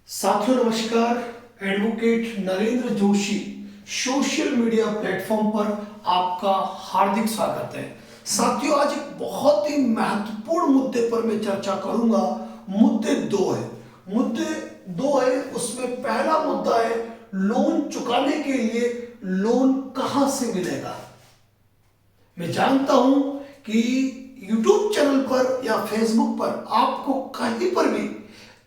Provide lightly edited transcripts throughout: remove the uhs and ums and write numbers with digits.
साथियों नमस्कार। Advocate Narendra Joshi social media platform पर आपका हार्दिक स्वागत है। साथियों आज एक बहुत ही महत्वपूर्ण मुद्दे पर मैं चर्चा करूंगा। मुद्दे दो है। उसमें पहला मुद्दा है लोन चुकाने के लिए लोन कहां से मिलेगा। मैं जानता हूं कि YouTube चैनल पर या Facebook पर आपको कहीं पर भी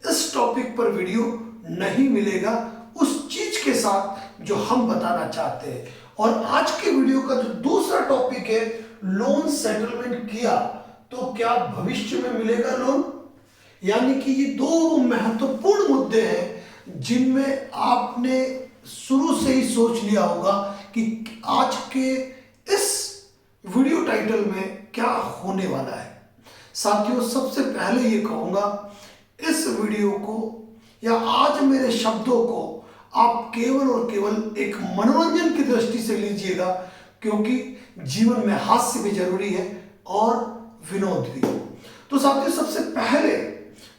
इस टॉपिक पर वीडियो नहीं मिलेगा उस चीज के साथ जो हम बताना चाहते हैं। और आज के वीडियो का जो दूसरा टॉपिक है लोन सेटलमेंट किया तो क्या भविष्य में मिलेगा लोन। यानी कि ये दो महत्वपूर्ण मुद्दे हैं जिनमें आपने शुरू से ही सोच लिया होगा कि आज के इस वीडियो टाइटल में क्या होने वाला है। साथियों सबसे पहले ये कहूंगा इस वीडियो को या आज मेरे शब्दों को आप केवल और केवल एक मनोरंजन की दृष्टि से लीजिएगा, क्योंकि जीवन में हास्य भी जरूरी है और विनोद भी। तो साथियों सबसे पहले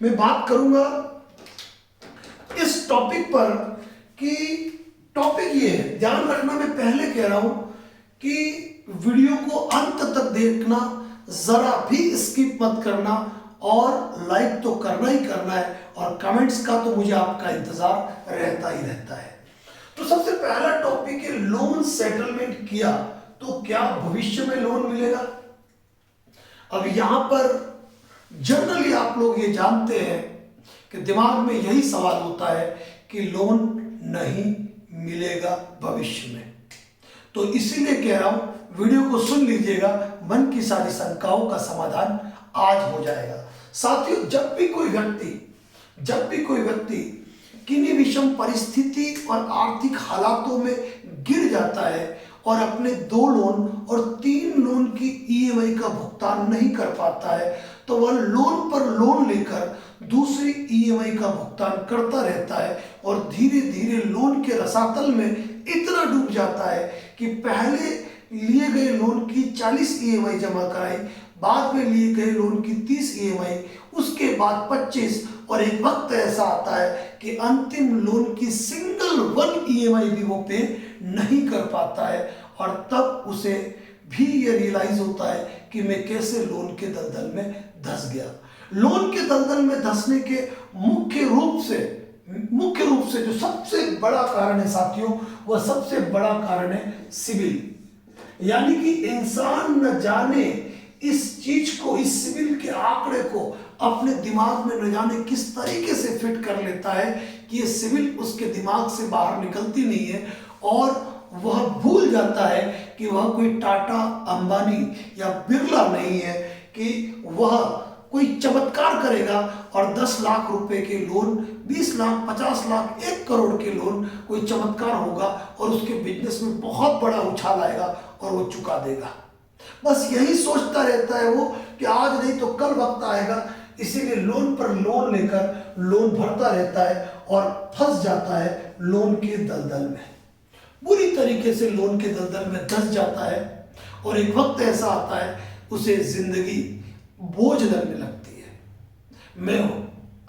मैं बात करूंगा इस टॉपिक पर कि टॉपिक ये है, ध्यान रखना मैं पहले कह रहा हूं कि वीडियो को अंत तक देखना, जरा भी स्किप मत करना और लाइक तो करना ही करना है और कमेंट्स का तो मुझे आपका इंतजार रहता ही रहता है। तो सबसे पहला टॉपिक है लोन सेटलमेंट किया तो क्या भविष्य में लोन मिलेगा। अब यहां पर जनरली आप लोग ये जानते हैं कि दिमाग में यही सवाल होता है कि लोन नहीं मिलेगा भविष्य में। तो इसीलिए कह रहा हूं वीडियो को सुन लीजिएगा, मन की सारी शंकाओं का समाधान आज हो जाएगा। साथियों जब भी कोई व्यक्ति किन्हीं विषम परिस्थिति और आर्थिक हालातों में गिर जाता है और अपने 2 लोन और 3 लोन की ईएमआई का भुगतान नहीं कर पाता है, तो वह लोन पर लोन लेकर दूसरी ईएमआई का भुगतान करता रहता है और धीरे धीरे लोन के रसातल में इतना डूब जाता है कि पहले लिए गए लोन की 40 ईएमआई जमा कराई, बाद में लिए गए लोन की 30 ईएमआई, उसके बाद 25, और एक वक्त ऐसा आता है कि अंतिम लोन की सिंगल 1 ईएमआई भी वो पे नहीं कर पाता है और तब उसे भी ये रियलाइज होता है कि मैं कैसे लोन के दलदल में धंस गया। लोन के दलदल में धंसने के मुख्य रूप से जो सबसे बड़ा कारण है साथियों, वह सबसे बड़ा कारण है सिविल। यानी कि इंसान न जाने इस चीज को, इस सिविल के आंकड़े को अपने दिमाग में न जाने किस तरीके से फिट कर लेता है कि ये सिविल उसके दिमाग से बाहर निकलती नहीं है और वह भूल जाता है कि वह कोई टाटा, अंबानी या बिरला नहीं है कि वह कोई चमत्कार करेगा और 10 लाख रुपए के लोन, 20 लाख, 50 लाख, 1 करोड़ के लोन कोई चमत्कार होगा और उसके बिजनेस में बहुत बड़ा उछाल आएगा और वो चुका देगा। बस यही सोचता रहता है वो कि आज नहीं तो कल वक्त आएगा, इसीलिए लोन पर लोन लेकर लोन भरता रहता है और फंस जाता है लोन के दलदल में, बुरी तरीके से लोन के दलदल में धंस जाता है और एक वक्त ऐसा आता है उसे जिंदगी बोझ लगने लगती है।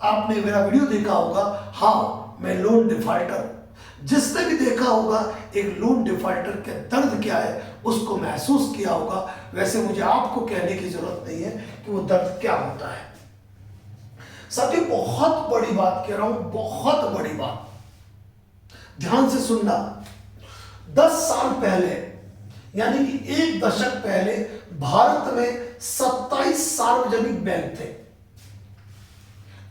आपने मेरा वीडियो देखा होगा, हाँ मैं लोन डिफॉल्टर, जिसने भी देखा होगा एक लोन डिफॉल्टर का दर्द क्या है उसको महसूस किया होगा। वैसे मुझे आपको कहने की जरूरत नहीं है कि वो दर्द क्या होता है। साथियों बहुत बड़ी बात कह रहा हूं, बहुत बड़ी बात, ध्यान से सुनना। 10 साल पहले यानी कि 1 दशक पहले भारत में 27 सार्वजनिक बैंक थे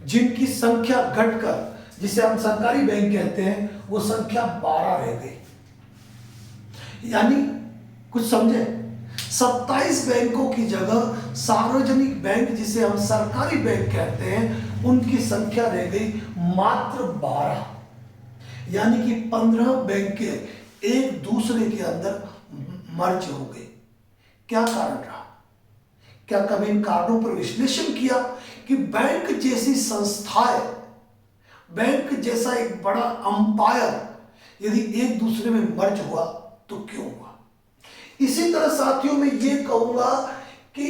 जिनकी संख्या घटकर, जिसे हम सरकारी बैंक कहते हैं, वो संख्या 12 रह गई। यानी कुछ समझे, 27 बैंकों की जगह सार्वजनिक बैंक, जिसे हम सरकारी बैंक कहते हैं, उनकी संख्या रह गई मात्र 12। यानी कि 15 बैंक एक दूसरे के अंदर मर्ज हो गए। क्या कारण रहा? क्या कभी इन कारणों पर विश्लेषण किया कि बैंक जैसी संस्थाएं, बैंक जैसा एक बड़ा अंपायर यदि एक दूसरे में मर्ज हुआ तो क्यों हुआ? इसी तरह साथियों मैं ये कहूंगा कि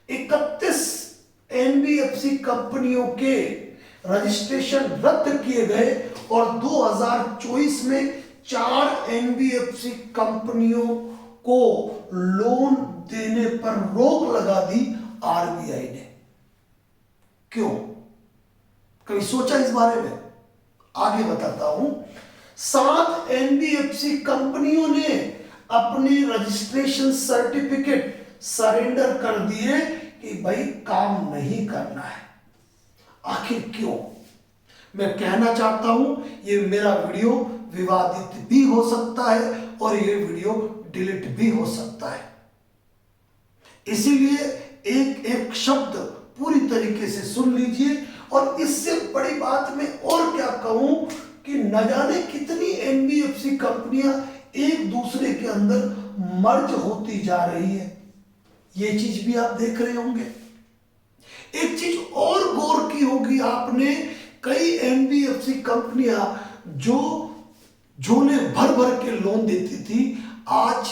31 एनबीएफसी कंपनियों के रजिस्ट्रेशन रद्द किए गए और 2024 में 4 एनबीएफसी कंपनियों को लोन देने पर रोक लगा दी आरबीआई ने। क्यों? कभी सोचा इस बारे में? आगे बताता हूं। 7 एनबीएफसी कंपनियों ने अपने रजिस्ट्रेशन सर्टिफिकेट सरेंडर कर दिए कि भाई काम नहीं करना है। आखिर क्यों? मैं कहना चाहता हूं ये मेरा वीडियो विवादित भी हो सकता है और ये वीडियो डिलीट भी हो सकता है, इसीलिए एक एक शब्द पूरी तरीके से सुन लीजिए। और इससे बड़ी बात मैं और क्या कहूं कि न जाने कितनी एनबीएफसी कंपनियां एक दूसरे के अंदर मर्ज होती जा रही है, ये चीज भी आप देख रहे होंगे। एक चीज और गौर की होगी आपने, कई एनबीएफसी कंपनियां जो झोले भर भर के लोन देती थी, आज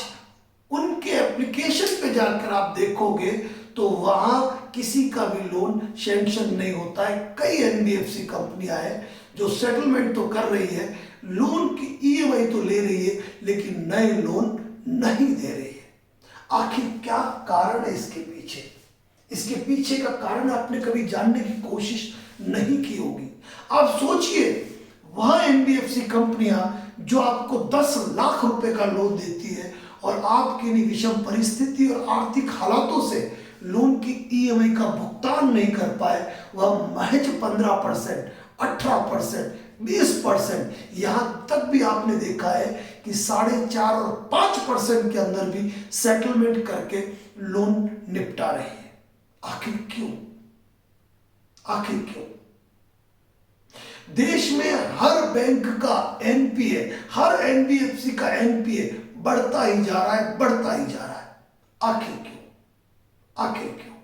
उनके एप्लीकेशन पे जाकर आप देखोगे तो वहां किसी का भी लोन सैंक्शन नहीं होता है। कई एनबीएफसी कंपनियां हैं जो सेटलमेंट तो कर रही है, लोन की ईएमआई तो ले रही है, लेकिन नए लोन नहीं दे रही है। आखिर क्या कारण है इसके पीछे? इसके पीछे का कारण आपने कभी जानने की कोशिश नहीं की होगी। आप सोचिए, वह एनबीएफसी कंपनियां जो आपको 10 लाख रुपए का लोन देती है और आपकी विषम परिस्थिति और आर्थिक हालातों से लोन की ईएमआई का भुगतान नहीं कर पाए, वह महज 15%, 18%, 20%, यहां तक भी आपने देखा है कि 4.5 और 5% के अंदर भी सेटलमेंट करके लोन निपटा रहे हैं। आखिर क्यों? आखिर क्यों? देश में हर बैंक का एनपीए, हर एनबीएफसी का एनपीए बढ़ता ही जा रहा है, बढ़ता ही जा रहा है। आखिर क्यों? आखिर क्यों?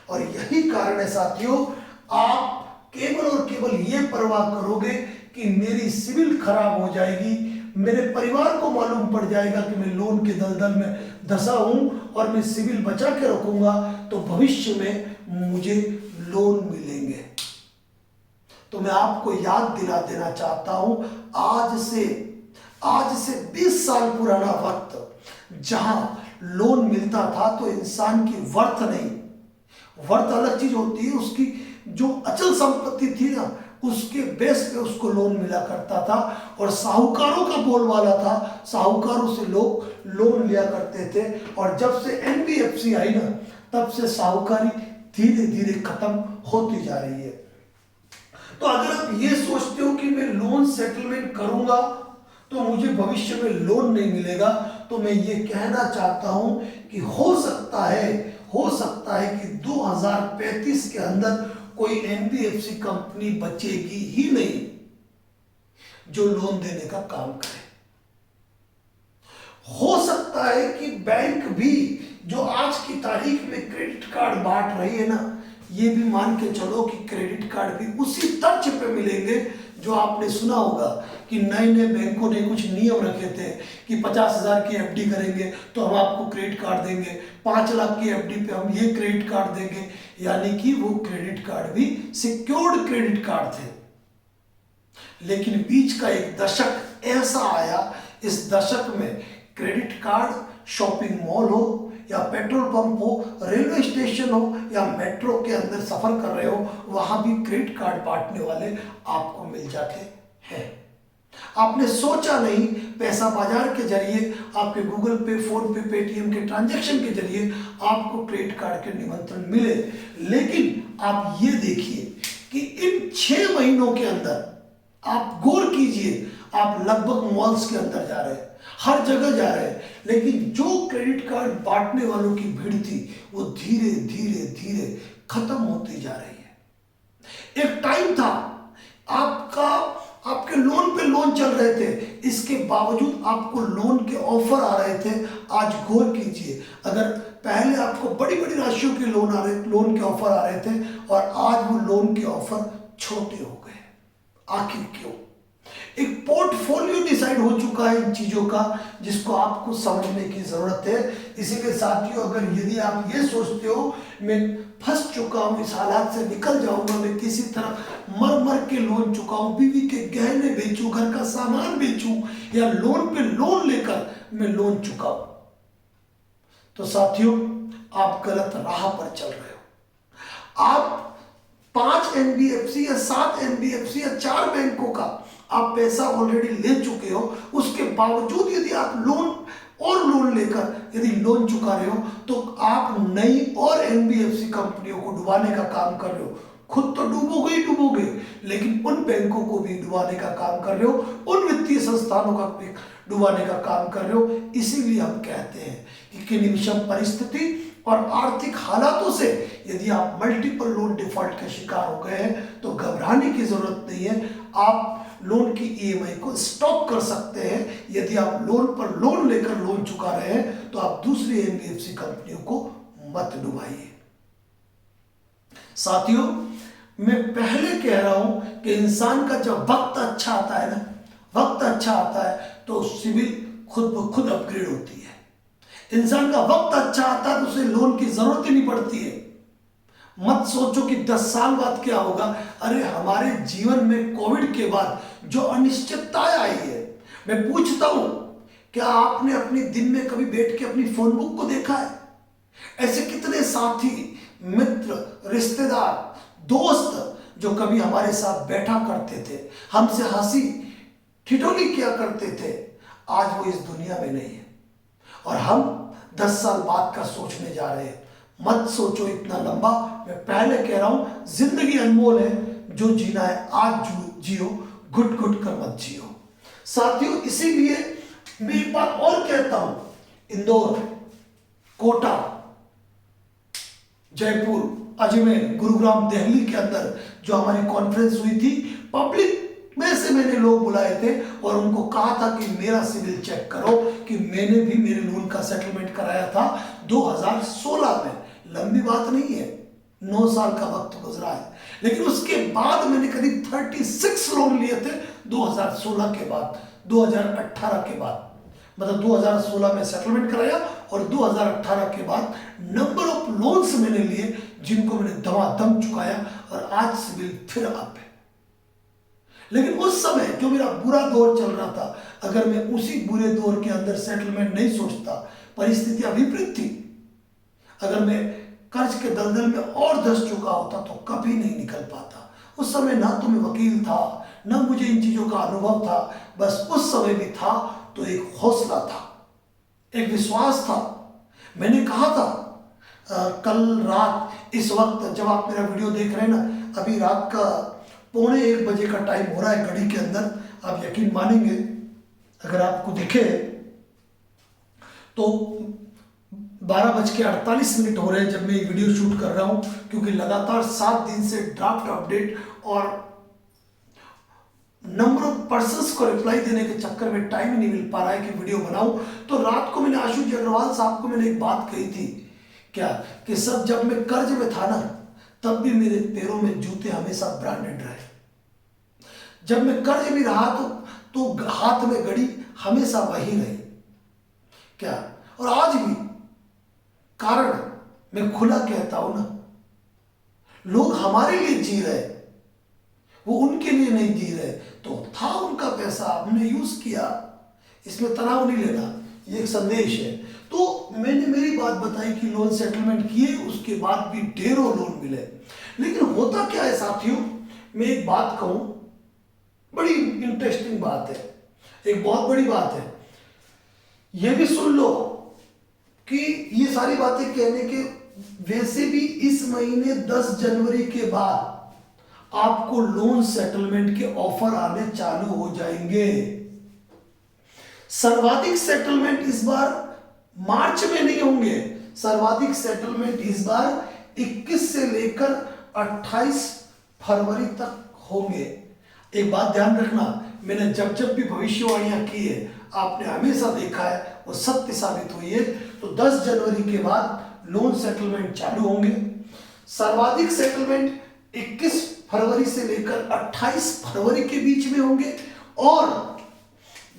और यही कारण है साथियों, आप केवल और केवल यह परवाह करोगे कि मेरी सिविल खराब हो जाएगी, मेरे परिवार को मालूम पड़ जाएगा कि मैं लोन के दलदल में धंसा हूं और मैं सिविल बचा के रखूंगा तो भविष्य में मुझे लोन मिलेंगे। तो मैं आपको याद दिला देना चाहता हूं, आज से 20 साल पुराना वक्त, जहां लोन मिलता था तो इंसान की वर्थ नहीं, वर्थ अलग चीज होती है, उसकी जो अचल संपत्ति थी ना, उसके बेस पे उसको लोन मिला करता था और साहूकारों का बोलबाला था, साहूकारों से लोग लोन लिया करते थे। और जब से एनबीएफसी आई ना, तब से साहूकारी धीरे धीरे खत्म होती जा रही है। तो अगर आप ये सोचते हो कि मैं लोन सेटलमेंट करूंगा तो मुझे भविष्य में लोन नहीं मिलेगा, तो मैं ये कहना चाहता हूं कि हो सकता है कि 2035 के अंदर कोई एनबीएफसी कंपनी बचेगी ही नहीं जो लोन देने का काम करे। हो सकता है कि बैंक भी जो आज की तारीख में क्रेडिट कार्ड बांट रही है ना, ये भी मान के चलो कि क्रेडिट कार्ड भी उसी तर्ज पे मिलेंगे जो आपने सुना होगा कि नए बैंकों ने कुछ नियम रखे थे कि 50,000 की एफडी करेंगे तो हम आपको क्रेडिट कार्ड देंगे, 5 लाख की एफडी पे हम ये क्रेडिट कार्ड देंगे। यानी कि वो क्रेडिट कार्ड भी सिक्योर्ड क्रेडिट कार्ड थे। लेकिन बीच का एक दशक ऐसा आया, इस दशक में क्रेडिट कार्ड शॉपिंग मॉल हो या पेट्रोल पंप हो, रेलवे स्टेशन हो या मेट्रो के अंदर सफर कर रहे हो, वहां भी क्रेडिट कार्ड बांटने वाले आपको मिल जाते हैं। आपने सोचा नहीं, पैसा बाजार के जरिए, आपके गूगल पे, फोन पे, पेटीएम के ट्रांजैक्शन के जरिए आपको क्रेडिट कार्ड के निमंत्रण मिले। लेकिन आप ये देखिए कि इन 6 महीनों के अंदर आप गौर कीजिए, आप लगभग मॉल्स के अंदर जा रहे हैं, हर जगह जा रहे हैं, लेकिन जो क्रेडिट कार्ड बांटने वालों की भीड़ थी वो धीरे धीरे धीरे खत्म होती जा रही है। एक टाइम था आपके लोन पे लोन चल रहे थे, इसके बावजूद आपको लोन के ऑफर आ रहे थे। आज गौर कीजिए, अगर पहले आपको बड़ी बड़ी राशियों के लोन के ऑफर आ रहे थे और आज वो लोन के ऑफर छोटे हो गए। आखिर क्यों? एक पोर्टफोलियो डिसाइड हो चुका है इन चीजों का, जिसको आपको समझने की जरूरत है। इसीलिए साथियों, अगर यदि आप ये सोचते हो मैं फंस चुका हूं, इस हालात से निकल जाऊंगा, मैं किसी तरह मर मर के लोन चुकाऊं, बीवी के गहने बेचूं, घर का सामान बेचूं, या लोन पे लोन लेकर मैं लोन चुकाऊं, तो साथियों आप गलत राह पर चल रहे हो। आप 5 एनबीएफसी या 7 एनबीएफसी या 4 बैंकों का आप पैसा ऑलरेडी ले चुके हो, उसके बावजूद यदि आप लोन लेकर यदि लोन चुका रहे हो, तो आप नई और एनबीएफसी कंपनियों को डुबाने का काम कर रहे हो। खुद तो डूबोगे ही डूबोगे, लेकिन उन बैंकों को भी डुबाने का काम कर रहे हो, उन वित्तीय संस्थानों का भी डुबाने का काम कर रहे हो। इसीलिए हम कहते हैं कि विषम परिस्थिति और आर्थिक हालातों से यदि आप मल्टीपल लोन डिफॉल्ट के शिकार हो गए हैं, तो घबराने की जरूरत नहीं है। आप लोन की ईएमआई को स्टॉप कर सकते हैं। यदि आप लोन पर लोन लेकर लोन चुका रहे हैं, तो आप दूसरी एनबीएफसी कंपनियों को मत डुबाइए। साथियों, मैं पहले कह रहा हूं कि इंसान का जब वक्त अच्छा आता है ना, वक्त अच्छा आता है तो सिविल खुद ब खुद अपग्रेड होती है। इंसान का वक्त अच्छा आता है तो उसे लोन की जरूरत ही नहीं पड़ती है। मत सोचो कि 10 साल बाद क्या होगा। अरे हमारे जीवन में कोविड के बाद जो अनिश्चितताएं आई है, मैं पूछता हूं, क्या आपने अपने दिन में कभी बैठ के अपनी फोन बुक को देखा है? ऐसे कितने साथी, मित्र, रिश्तेदार, दोस्त जो कभी हमारे साथ बैठा करते थे, हमसे हंसी ठिठोली किया करते थे, आज वो इस दुनिया में नहीं है और हम 10 साल बाद का सोचने जा रहे हैं। मत सोचो इतना लंबा। मैं पहले कह रहा हूं, जिंदगी अनमोल है, जो जीना है आज जियो, घुट घुट कर मत जियो। साथियों, इसीलिए मैं एक बात और कहता हूं, इंदौर, कोटा, जयपुर, अजमेर, गुरुग्राम, दिल्ली के अंदर जो हमारी कॉन्फ्रेंस हुई थी, पब्लिक में से मैंने लोग बुलाए थे और उनको कहा था कि मेरा सिविल चेक करो, कि मैंने भी मेरे लोन का सेटलमेंट कराया था 2016 में। लंबी बात नहीं है, 9 साल का वक्त गुजरा है, लेकिन उसके बाद मैंने करीब 36 लोन लिए थे 2016 के बाद, 2018 के बाद। मतलब 2016 में सेटलमेंट कराया और 2018 के बाद नंबर ऑफ लोन्स मैंने लिए, जिनको मैंने दमादम चुकाया और आज सिविल फिर अप है। लेकिन उस समय जो मेरा बुरा दौर चल रहा था, अगर मैं उसी बुरे दौर के अंदर सेटलमेंट नहीं सोचता, परिस्थितियां विपरीत थी, अगर मैं कर्ज के दलदल में और धंस चुका होता तो कभी नहीं निकल पाता। उस समय ना तो मैं वकील था, ना मुझे इन चीजों का अनुभव था, बस उस समय भी था तो एक हौसला था, एक विश्वास था। मैंने कहा था कल रात इस वक्त जब आप मेरा वीडियो देख रहे हैं ना, अभी रात का 1:45 बजे का टाइम हो रहा है घड़ी के अंदर। आप यकीन मानेंगे, अगर आपको दिखे तो 12:48 हो रहे हैं जब मैं ये वीडियो शूट कर रहा हूं, क्योंकि लगातार 7 दिन से ड्राफ्ट अपडेट और नंबर ऑफ पर्सन्स को रिप्लाई देने के चक्कर में टाइम ही नहीं मिल पा रहा है कि वीडियो बनाऊं। तो रात को मैंने आशुष अग्रवाल साहब को मैंने एक बात कही थी, क्या कि सब जब मैं कर्ज में था ना, तब भी मेरे पैरों में जूते हमेशा ब्रांडेड रहे। जब मैं कर्ज में रहा तो हाथ में घड़ी हमेशा वही रही, क्या, और आज भी। कारण मैं खुला कहता हूं ना, लोग हमारे लिए जी रहे, वो उनके लिए नहीं जी रहे। तो था उनका पैसा, हमने यूज किया, इसमें तनाव नहीं लेना, ये एक संदेश है। तो मैंने मेरी बात बताई कि लोन सेटलमेंट किए, उसके बाद भी ढेरों लोन मिले। लेकिन होता क्या है साथियों, मैं एक बात कहूं, बड़ी इंटरेस्टिंग बात है, एक बहुत बड़ी बात है, यह भी सुन लो कि ये सारी बातें कहने के वैसे भी इस महीने 10 जनवरी के बाद आपको लोन सेटलमेंट के ऑफर आने चालू हो जाएंगे। सर्वाधिक सेटलमेंट इस बार मार्च में नहीं होंगे, सर्वाधिक सेटलमेंट इस बार 21 से लेकर 28 फरवरी तक होंगे। एक बात ध्यान रखना, मैंने जब जब भी भविष्यवाणियां की है, आपने हमेशा देखा है वो सत्य साबित हुई है। तो 10 जनवरी के बाद लोन सेटलमेंट चालू होंगे। सर्वाधिक सेटलमेंट 21 फरवरी से लेकर 28 फरवरी के बीच में होंगे और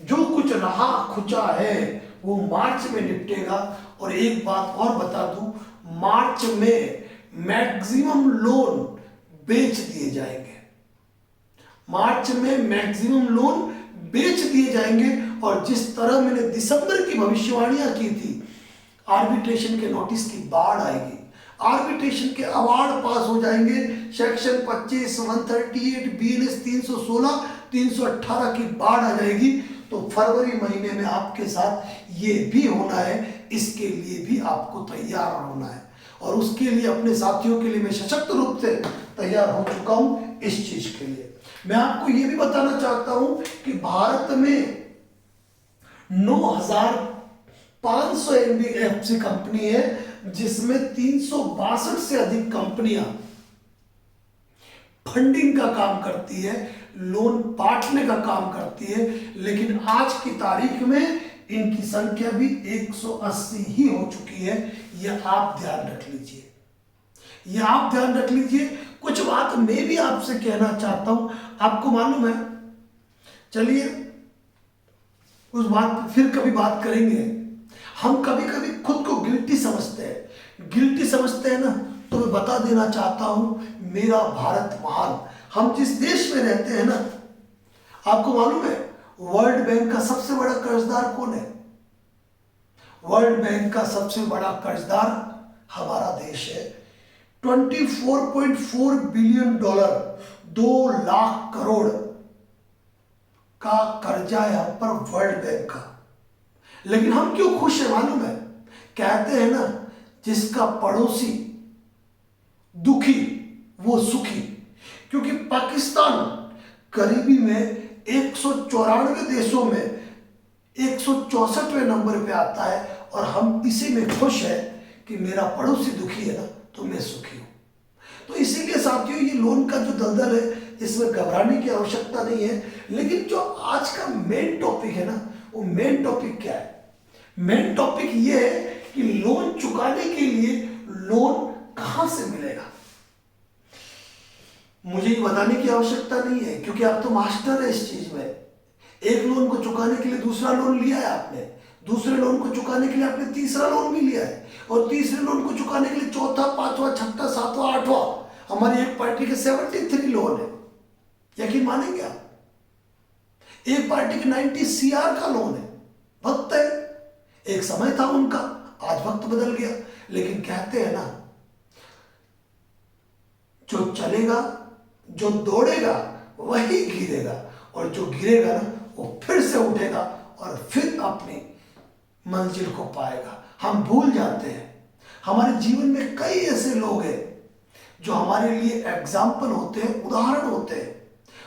जो कुछ रहा खुचा है वो मार्च में निपटेगा। और एक बात और बता दूं, मार्च में मैक्सिमम लोन बेच दिए जाएंगे। मार्च में मैक्सिमम लोन बेच दिए जाएंगे। और जिस तरह मैंने दिसंबर की भविष्यवाणियां की थी, आर्बिट्रेशन के नोटिस की बाढ़ आएगी, आर्बिट्रेशन के अवार्ड पास हो जाएंगे, सेक्शन 25, 138, BNS 316, 318 की बाढ़ आ जाएगी। तो फरवरी महीने में आपके साथ ये भी होना है, इसके लिए भी आपको तैयार होना है। और उसके लिए अपने साथियों के लिए मैं सशक्त रूप से तैयार हो चुका हूं इस चीज के लिए। मैं आपको ये भी बताना चाहता हूं कि भारत में 9,500 NBFC कंपनी है, जिसमें 362 से अधिक कंपनियां फंडिंग का काम करती है, लोन बांटने का काम करती है। लेकिन आज की तारीख में इनकी संख्या भी 180 ही हो चुकी है। यह आप ध्यान रख लीजिए, यह आप ध्यान रख लीजिए। कुछ बात मैं भी आपसे कहना चाहता हूं, आपको मालूम है, चलिए उस बात पर फिर कभी बात करेंगे। हम कभी कभी खुद को गिल्टी समझते हैं, गिल्टी समझते हैं ना, तो मैं बता देना चाहता हूं, मेरा भारत महान। हम जिस देश में रहते हैं ना, आपको मालूम है वर्ल्ड बैंक का सबसे बड़ा कर्जदार कौन है? वर्ल्ड बैंक का सबसे बड़ा कर्जदार हमारा देश है। $24.4 बिलियन, 2 लाख करोड़ का कर्जा है हम पर वर्ल्ड बैंक का। लेकिन हम क्यों खुश है मालूम है? कहते हैं ना, जिसका पड़ोसी दुखी वो सुखी। क्योंकि पाकिस्तान करीबी में 194 देशों में 164वें नंबर पे आता है, और हम इसी में खुश है कि मेरा पड़ोसी दुखी है ना, तो मैं सुखी हूं। तो इसीलिए साथियों, ये लोन का जो दलदल है, इसमें घबराने की आवश्यकता नहीं है। लेकिन जो आज का मेन टॉपिक है ना, वो मेन टॉपिक क्या है? मेन टॉपिक ये है कि लोन चुकाने के लिए लोन कहां से मिलेगा। मुझे ये बताने की आवश्यकता नहीं है, क्योंकि आप तो मास्टर है इस चीज में। एक लोन को चुकाने के लिए दूसरा लोन लिया है आपने, दूसरे लोन को चुकाने के लिए आपने तीसरा लोन भी लिया है, और तीसरे लोन को चुकाने के लिए चौथा, पांचवा, छठा, सातवां, आठवां। हमारी एक पार्टी के 73 लोन है, यकीन मानेंगे आप? एक पार्टी के 90 CR का लोन है। वक्त है, एक समय था उनका, आज वक्त बदल गया। लेकिन कहते हैं ना, जो चलेगा, जो दौड़ेगा वही गिरेगा, और जो गिरेगा ना वो फिर से उठेगा और फिर अपनी मंजिल को पाएगा। हम भूल जाते हैं, हमारे जीवन में कई ऐसे लोग हैं जो हमारे लिए एग्जाम्पल होते हैं, उदाहरण होते हैं।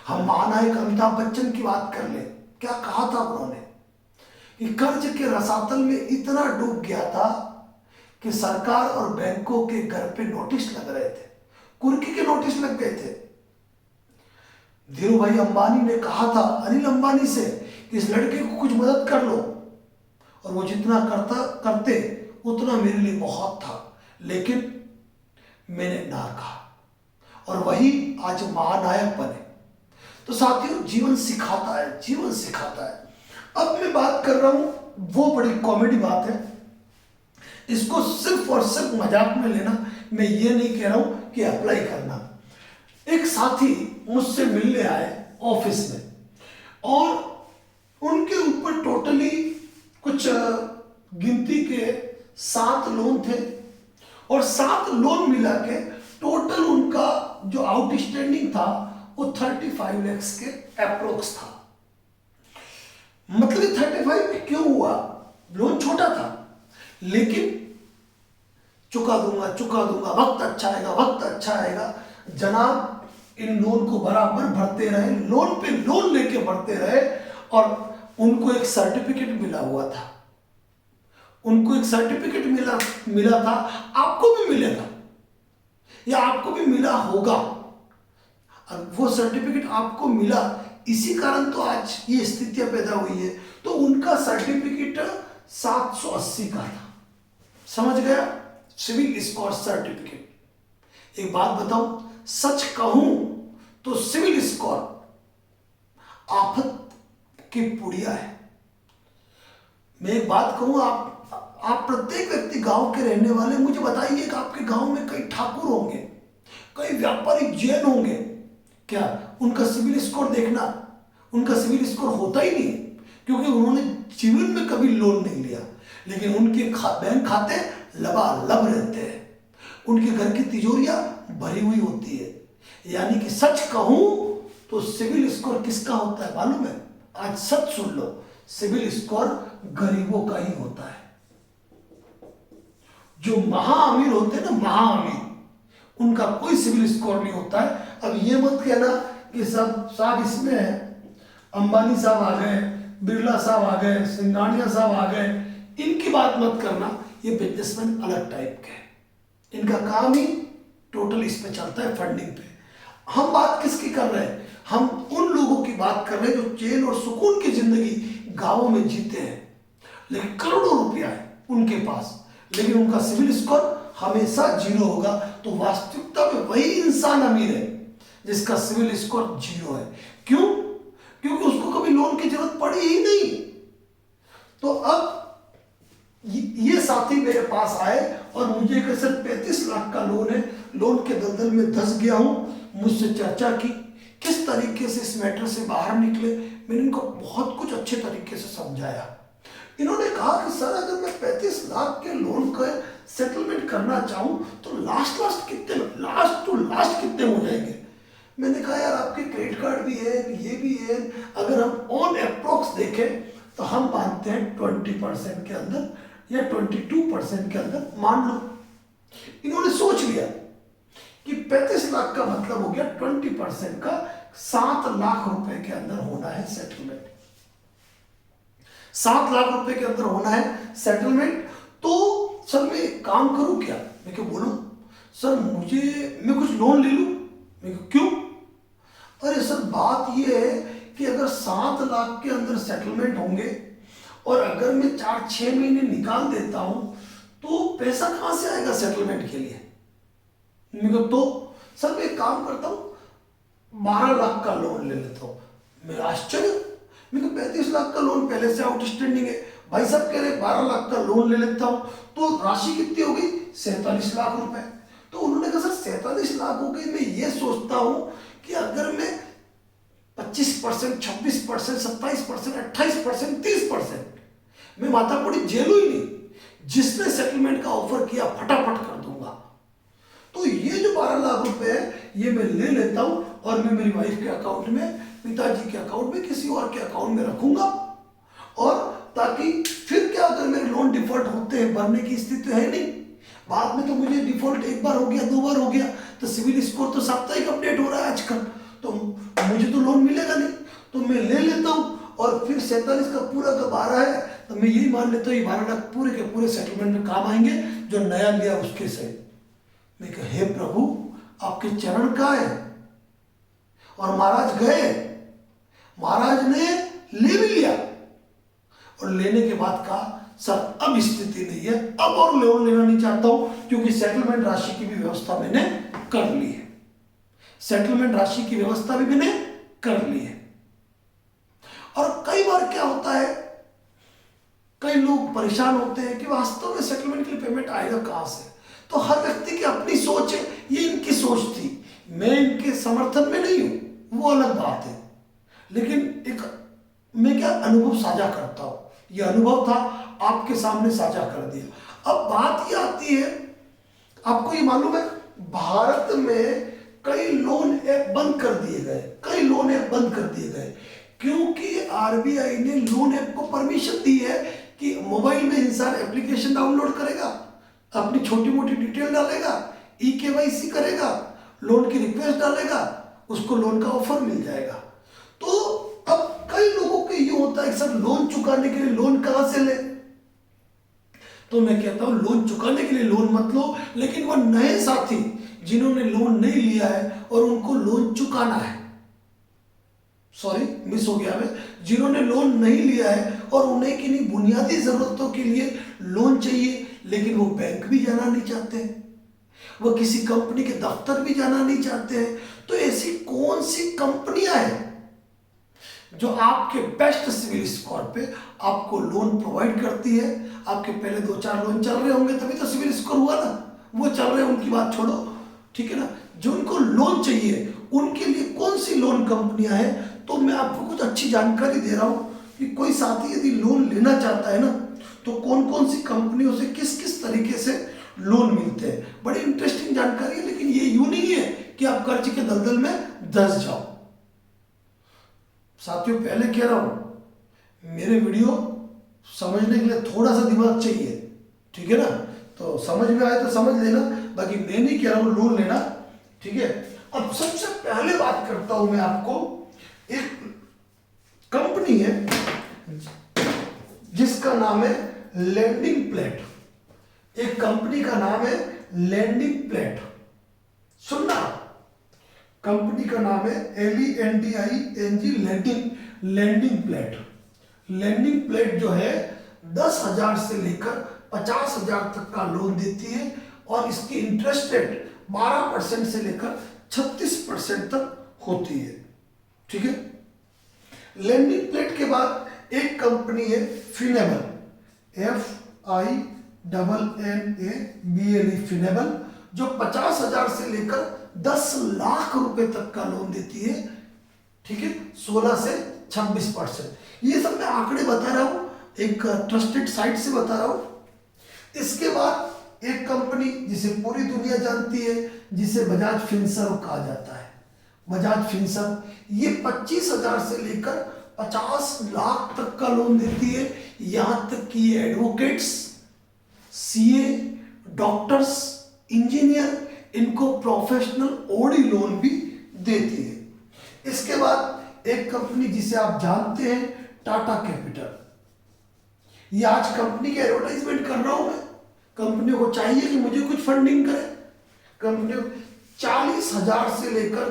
हम महानायक अमिताभ बच्चन की बात कर ले, क्या कहा था उन्होंने कि कर्ज के रसातल में इतना डूब गया था कि सरकार और बैंकों के घर पे नोटिस लग रहे थे, कुर्की के नोटिस लग गए थे। धीरू भाई अंबानी ने कहा था अनिल अंबानी से कि इस लड़के को कुछ मदद कर लो, और वो जितना करते उतना मेरे लिए बहुत था, लेकिन मैंने ना कहा, और वही आज महानायक बने। तो साथियों, जीवन सिखाता है, जीवन सिखाता है। अब मैं बात कर रहा हूं, वो बड़ी कॉमेडी बात है, इसको सिर्फ और सिर्फ मजाक में लेना। मैं ये नहीं कह रहा हूं कि अप्लाई करना। एक साथी मुझसे मिलने आए ऑफिस में, और उनके ऊपर टोटली कुछ गिनती के 7 लोन थे, और 7 लोन मिला के टोटल उनका जो आउटस्टैंडिंग था वो 35 लाख के अप्रोक्स था। मतलब 35 में क्यों हुआ? लोन छोटा था, लेकिन चुका दूंगा, वक्त अच्छा आएगा, वक्त अच्छा आएगा। जनाब, इन लोन को बराबर भरते रहे, लोन पे लोन लेके भरते रहे, और उनको एक सर्टिफिकेट मिला हुआ था, उनको एक सर्टिफिकेट मिला था। आपको भी मिलेगा, या आपको भी मिला होगा। अब वो सर्टिफिकेट आपको मिला, इसी कारण तो आज ये स्थितियां पैदा हुई है। तो उनका सर्टिफिकेट 780 का था, समझ गया? CIBIL score certificate. एक बात बताऊं, सच कहूं तो सिविल स्कोर आफत आपकी पुड़िया है। मैं एक बात कहूँ, आप प्रत्येक व्यक्ति गांव के रहने वाले मुझे बताइए कि आपके गांव में कई ठाकुर होंगे, कई व्यापारिक जैन होंगे, क्या उनका सिविल स्कोर देखना, उनका सिविल स्कोर होता ही नहीं है, क्योंकि उन्होंने जीवन में कभी लोन नहीं लिया, लेकिन उनके बैंक खाते लबालब रहते हैं, उनके घर की तिजोरियां भरी हुई होती है। यानी कि सच कहूं तो सिविल स्कोर किसका होता है मालूम है? आज सच सुन लो, सिविल स्कोर गरीबों का ही होता है। जो महाअमीर होते हैं ना, महाअमीर, उनका कोई सिविल स्कोर नहीं होता है। अब ये मत कहना कि सब साहब इसमें है, अंबानी साहब आ गए, बिरला साहब आ गए, सिंघानिया साहब आ गए, इनकी बात मत करना। ये बिजनेसमैन अलग टाइप के हैं, इनका काम ही टोटल इस पे चलता है, फंडिंग पे। हम बात किसकी कर रहे हैं? हम उन लोगों की बात कर रहे हैं जो चैन और सुकून की जिंदगी गांवों में जीते हैं, लेकिन करोड़ों रुपया है उनके पास, लेकिन उनका सिविल स्कोर हमेशा जीरो होगा। तो वास्तविकता में वही इंसान अमीर है जिसका सिविल स्कोर जीरो है। क्यों? क्योंकि उसको कभी लोन की जरूरत पड़ी ही नहीं। तो अब ये साथी मेरे पास आए और मुझे कहा सर 35 लाख का लोन है, लोन के दलदल में धंस गया हूं। मुझसे चर्चा की, किस तरीके से इस मैटर से बाहर निकले। मैंने इनको बहुत कुछ अच्छे तरीके से समझाया। इन्होंने कहा कि सर अगर मैं 35 लाख के लोन का सेटलमेंट करना चाहूं तो लास्ट टू लास्ट कितने हो जाएंगे? मैंने कहा यार आपके क्रेडिट कार्ड भी है, ये भी है, अगर हम ऑन अप्रोक्स देखें तो हम मानते हैं 20% के अंदर या 22% के अंदर मान लो। इन्होंने सोच लिया कि 35 लाख का मतलब हो गया 20% का 7 लाख रुपए के अंदर होना है सेटलमेंट। 7 लाख रुपए के अंदर होना है सेटलमेंट। तो सर मैं एक काम करूं क्या? मैं क्या बोलूं सर, मैं कुछ लोन ले लूं? मैं क्यों? अरे सर बात ये है कि अगर 7 लाख के अंदर सेटलमेंट होंगे और अगर मैं 4-6 महीने निकाल देता हूं तो पैसा कहां से आएगा सेटलमेंट के लिए? तो सर मैं एक काम करता हूं 12 लाख का लोन ले लेता हूं। मैं आश्चर्य, मैं 35 लाख का लोन पहले से आउटस्टैंडिंग है। भाई साहब कह रहे 12 लाख का लोन ले लेता हूं, तो राशि कितनी हो गई? 47 लाख रुपए। तो उन्होंने कहा सर 47 लाख हो गई, मैं ये सोचता हूं कि अगर मैं 25%, 26%, 27%, 28%, 30%, मैं माथा पड़ी झेलू ही नहीं। जिसने सेटलमेंट का ऑफर किया फटाफट कर दूंगा। तो ये जो 12 लाख रुपए है ये मैं ले लेता हूं और मैं मेरी वाइफ के अकाउंट में, पिताजी के अकाउंट में, किसी और के अकाउंट में रखूंगा। और ताकि फिर क्या, अगर मेरे लोन डिफॉल्ट होते हैं, भरने की स्थिति है नहीं, बाद में तो मुझे डिफॉल्ट एक बार हो गया, 2 बार हो गया, तो सिविल स्कोर तो साप्ताहिक अपडेट हो रहा है आजकल, तो मुझे तो लोन मिलेगा नहीं। तो मैं ले लेता हूं और फिर 47 का पूरा का 12 है, तो मैं यही मान लेता हूँ ये 12 लाख पूरे के पूरे सेटलमेंट में काम आएंगे, जो नया लिया उसके से। मैं कहा हे प्रभु आपके चरण कहाँ है? और महाराज गए, महाराज ने ले भी लिया और लेने के बाद कहा सर अब स्थिति नहीं है, अब और लोन लेना नहीं चाहता हूं, क्योंकि सेटलमेंट राशि की भी व्यवस्था मैंने कर ली है। सेटलमेंट राशि की व्यवस्था भी मैंने कर ली है। और कई बार क्या होता है, कई लोग परेशान होते हैं कि वास्तव में सेटलमेंट के लिए पेमेंट आएगा कहां से। तो हर व्यक्ति की अपनी सोच है, ये इनकी सोच थी, मैं इनके समर्थन में नहीं हूं, वो अलग बात है। लेकिन एक मैं क्या अनुभव साझा करता हूं, ये अनुभव था आपके सामने साझा कर दिया। अब बात ये आती है, आपको ये मालूम है भारत में कई लोन ऐप बंद कर दिए गए, कई लोन ऐप बंद कर दिए गए, क्योंकि आरबीआई ने लोन ऐप को परमिशन दी है कि मोबाइल में इंसान एप्लीकेशन डाउनलोड करेगा, अपनी छोटी मोटी डिटेल डालेगा, ई-केवाईसी करेगा, लोन की रिक्वेस्ट डालेगा, उसको लोन का ऑफर मिल जाएगा। तो अब कई लोगों के ये होता है कि सर लोन चुकाने के लिए लोन कहां से ले? तो मैं कहता हूं लोन चुकाने के लिए लोन मत लो, लेकिन वह नए साथी जिन्होंने लोन नहीं लिया है और उनको लोन चुकाना है, सॉरी मिस हो गया मैं, जिन्होंने लोन नहीं लिया है और उन्हें किन्हीं बुनियादी जरूरतों के लिए लोन चाहिए, लेकिन वो बैंक भी जाना नहीं चाहते हैं, वो किसी कंपनी के दफ्तर भी जाना नहीं चाहते हैं, तो ऐसी कौन सी कंपनियां हैं जो आपके बेस्ट सिविल स्कोर पे आपको लोन प्रोवाइड करती है। आपके पहले 2-4 लोन चल रहे होंगे तभी तो सिविल स्कोर हुआ ना, वो चल रहे हैं उनकी बात छोड़ो, ठीक है ना। जो उनको लोन चाहिए उनके लिए कौन सी लोन कंपनियां हैं, तो मैं आपको कुछ अच्छी जानकारी दे रहा हूँ कि कोई साथी यदि लोन लेना चाहता है ना, तो कौन कौन सी कंपनियों से किस किस तरीके से लोन मिलते हैं। बड़ी इंटरेस्टिंग जानकारी है, लेकिन ये यूं नहीं है कि आप कर्ज के दलदल में धंस जाओ। साथियों पहले कह रहा हूं, मेरे वीडियो समझने के लिए थोड़ा सा दिमाग चाहिए, ठीक है ना। तो समझ में आए तो समझ लेना, बाकी मैं नहीं कह रहा हूं लोन लेना, ठीक है। अब सबसे पहले बात करता हूं मैं आपको, एक कंपनी है जिसका नाम है लैंडिंग प्लेट। एक कंपनी का नाम है लैंडिंग प्लेट, सुनना, कंपनी का नाम है LENDING, lending plate. Lending plate जो है 10,000 से लेकर 50,000 तक का लोन देती है और इसकी इंटरेस्ट रेट 12% से लेकर 36% तक होती है, ठीक है। लैंडिंग प्लेट के बाद एक कंपनी है फिनेबल, FINNABLE, फिनेबल, जो 50,000 से लेकर 10 लाख रुपए तक का लोन देती है, ठीक है, 16 से 26%। ये सब मैं आंकड़े बता रहा हूं, एक ट्रस्टेड साइट से बता रहा हूं। इसके बाद एक कंपनी जिसे पूरी दुनिया जानती है, जिसे बजाज फिनसर्व कहा जाता है, बजाज फिनसर्व, ये 25,000 से लेकर 50 लाख तक का लोन देती है। यहां तक कि एडवोकेट्स, CA, डॉक्टर्स, इंजीनियर, इनको प्रोफेशनल OD लोन भी देती है। इसके बाद एक कंपनी जिसे आप जानते हैं, टाटा कैपिटल। ये आज कंपनी की एडवर्टाइजमेंट कर रहा हूं मैं, कंपनियों को चाहिए कि मुझे कुछ फंडिंग करे। कंपनियों 40,000 से लेकर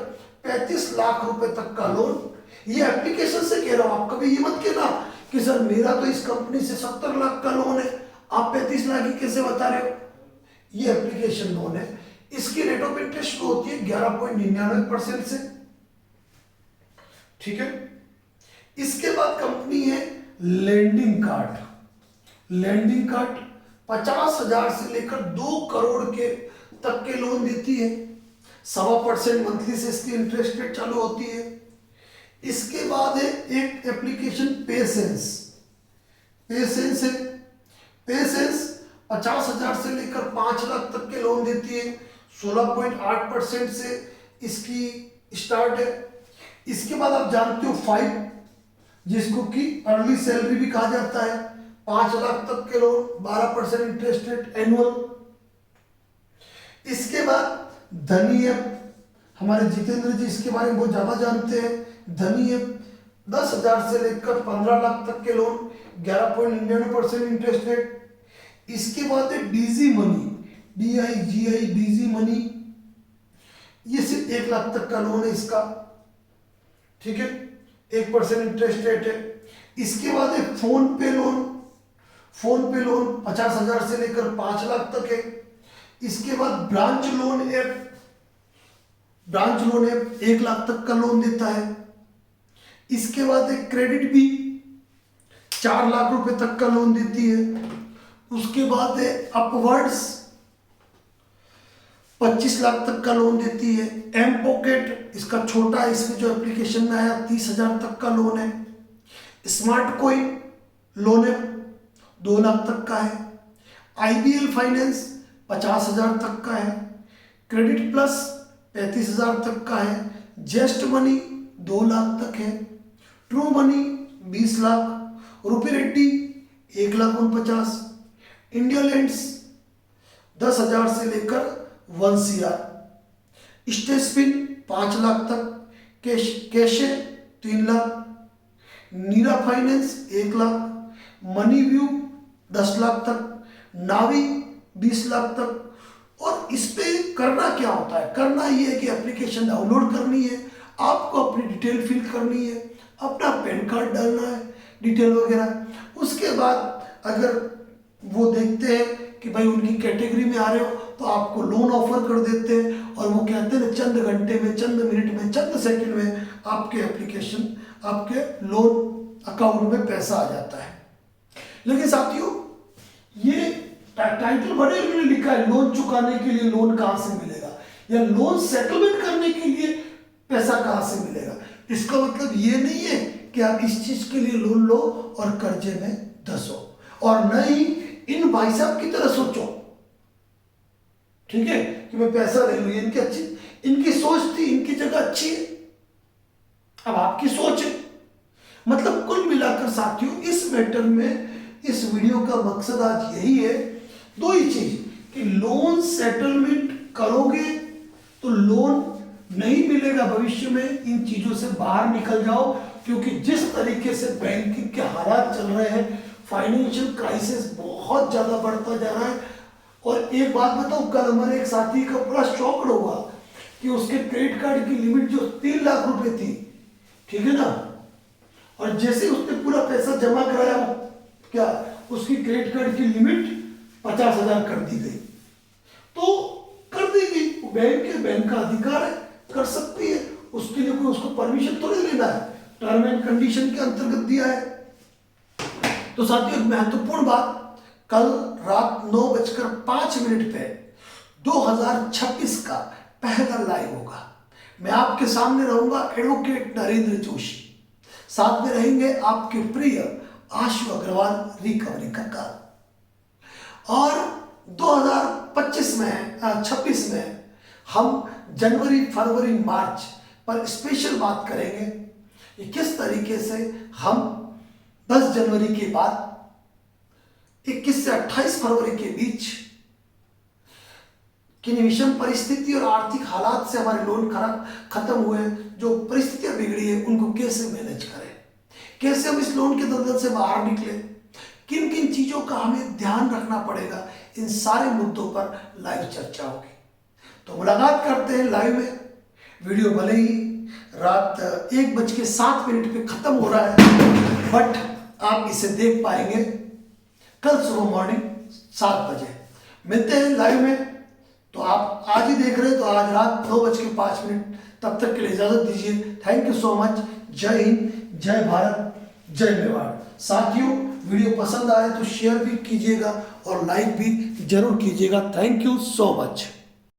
35 लाख रुपए तक का लोन, ये एप्लीकेशन से कह रहा हूं, आप कभी ये मत कहना कि सर मेरा तो इस कंपनी से 70 लाख का लोन है, आप 35 लाख ही कैसे बता रहे हो। ये एप्लीकेशन लोन है, इसकी रेट ऑफ इंटरेस्ट होती है 11.99% से, ठीक है। इसके बाद कंपनी है लैंडिंग कार्ड। लैंडिंग कार्ड 50,000 से लेकर 2 करोड़ के तक के लोन देती है, 7% मंथली से इसकी इंटरेस्ट रेट चालू होती है। इसके बाद है एक एप्लीकेशन पेसेंस। पेसेंस है, पेसेंस 50,000 से लेकर 5 लाख तक के लोन देती है, 16.8% से इसकी स्टार्ट है। इसके बाद आप जानते हो 5, जिसको कि अर्ली सैलरी भी कहा जाता है, 5 लाख तक के लोन, 12% इंटरेस्ट रेट एनुअल। इसके बाद धनी ऐप, हमारे जितेंद्र जी इसके बारे में बहुत ज्यादा जानते हैं। धनी ऐप 10,000 से लेकर 15 लाख तक के लोन, 11.99% इंटरेस्ट रेट। इसके बाद है DG money, DIGI, DG money, ये सिर्फ 1 लाख तक का लोन है इसका, ठीक है, 1% इंटरेस्ट रेट है। इसके बाद है फोन पे लोन। फोन पे लोन 50,000 से लेकर 5 लाख तक है। इसके बाद branch loan app, branch loan app 1 lakh तक का लोन देता है। इसके बाद एक क्रेडिट भी 4 लाख रुपए तक का लोन देती है। उसके बाद है अपवर्ड्स, 25 लाख तक का लोन देती है। एम पॉकेट इसका छोटा है, इसमें जो एप्लीकेशन में आया 30,000 तक का लोन है। स्मार्ट कॉइन लोन है 2 लाख तक का है। IBL फाइनेंस 50,000 तक का है। क्रेडिट प्लस 35,000 तक का है। जेस्ट मनी 2 लाख तक है। True Money 20 lakh. Rupee Redee 1,49,000। India Lends 10,000 से लेकर 1 CR। स्टेस्पिन 5 लाख तक। CASHe 3 lakh. Nira Finance 1 lakh. Money View 10 lakh तक। नावी 20 लाख तक। और इस पे करना क्या होता है? करना ये है कि एप्लीकेशन डाउनलोड करनी है, आपको अपनी डिटेल फिल करनी है, अपना पैन कार्ड डालना है, डिटेल वगैरह। उसके बाद अगर वो देखते हैं कि भाई उनकी कैटेगरी में आ रहे हो तो आपको लोन ऑफर कर देते हैं और वो कहते हैं चंद घंटे में, चंद मिनट में, चंद सेकंड में आपके एप्लीकेशन, आपके लोन अकाउंट में पैसा आ जाता है। लेकिन साथियों, ये टाइटल बड़े में लिखा है लोन चुकाने के लिए लोन कहां से मिलेगा, या लोन सेटलमेंट करने के लिए पैसा कहां से मिलेगा। इसका मतलब ये नहीं है कि आप इस चीज के लिए लोन लो और कर्जे में धंसो, और न ही इन भाई साहब की तरह सोचो, ठीक है, कि मैं पैसा ले लूं। इनकी सोच थी, इनकी जगह अच्छी है, अब आपकी सोच है। मतलब कुल मिलाकर साथियों, इस मैटर में, इस वीडियो का मकसद आज यही है, दो ही चीज, कि लोन सेटलमेंट करोगे तो लोन नहीं मिलेगा भविष्य में, इन चीजों से बाहर निकल जाओ। क्योंकि जिस तरीके से बैंकिंग के हालात चल रहे हैं, फाइनेंशियल क्राइसिस बहुत ज्यादा बढ़ता जा रहा है। और एक बात बताऊं, कल हमारे एक साथी का बड़ा शौक हुआ कि उसके क्रेडिट कार्ड की लिमिट जो 3 लाख रुपए थी, ठीक है ना, और जैसे उसने पूरा पैसा जमा कराया, क्या उसकी क्रेडिट कार्ड की लिमिट 50,000 कर दी गई। तो कर दी गई, बैंक का अधिकार है, कर सकती है, उसके लिए कोई उसको परमिशन थोड़ी लेना है, टर्म एंड कंडीशन के अंतर्गत दिया है। तो साथियों, एक महत्वपूर्ण बात, कल रात 9:05 पे 2026 का पहला लाइव होगा। मैं आपके सामने रहूंगा एडवोकेट नरेंद्र जोशी, साथ में रहेंगे आपके प्रिय आशु अग्रवाल, रिकवरी का काल। और 2026 में हम जनवरी, फरवरी, मार्च पर स्पेशल बात करेंगे कि किस तरीके से हम 10 जनवरी के बाद 21 से 28 फरवरी के बीच किन विषम परिस्थिति और आर्थिक हालात से हमारे लोन खत्म हुए, जो परिस्थितियां बिगड़ी है, उनको कैसे मैनेज करें, कैसे हम इस लोन के दलदल से बाहर निकले, किन किन चीजों का हमें ध्यान रखना पड़ेगा, इन सारे मुद्दों पर लाइव चर्चा होगी। तो मुलाकात करते हैं लाइव में। वीडियो भले ही रात 1:07 पे खत्म हो रहा है, बट आप इसे देख पाएंगे कल सुबह मॉर्निंग 7 बजे। मिलते हैं लाइव में। तो आप आज ही देख रहे हैं तो आज रात 9:05। तब तक के लिए इजाजत दीजिए। Thank you so much. जय हिंद, जय भारत, जय मेवाड़। साथियों, वीडियो पसंद आए तो शेयर भी कीजिएगा और लाइक भी जरूर कीजिएगा। Thank you so much.